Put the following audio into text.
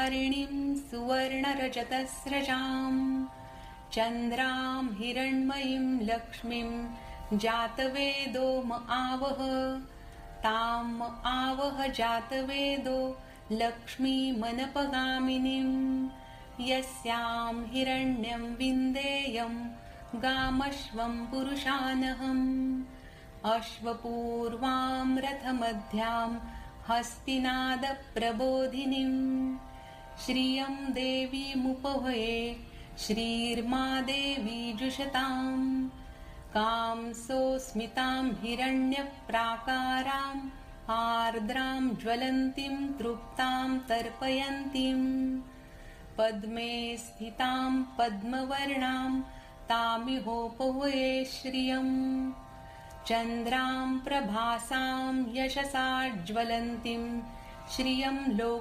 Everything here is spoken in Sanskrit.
हरिणीं सुवर्णरजतस्रजां चन्द्रां हिरण्मयीं लक्ष्मीं जातवेदो म आवह ताम् आवह जातवेदो लक्ष्मीमनपगामिनीं यस्यां हिरण्यं विन्देयं गामश्वं पुरुषानहम् अश्वपूर्वां रथमध्यां हस्तिनादप्रबोधिनीं श्रियं देवीमुपभये श्रीर्मा देवी जुषताम् कांसोऽस्मितां हिरण्यप्राकाराम् आर्द्रां ज्वलन्तीं तृप्तां तर्पयन्तीं पद्मे स्थितां पद्मवर्णां तामिहोपभये श्रियम् चन्द्रां प्रभासां यशसा ज्वलन्तीं श्रियं लोक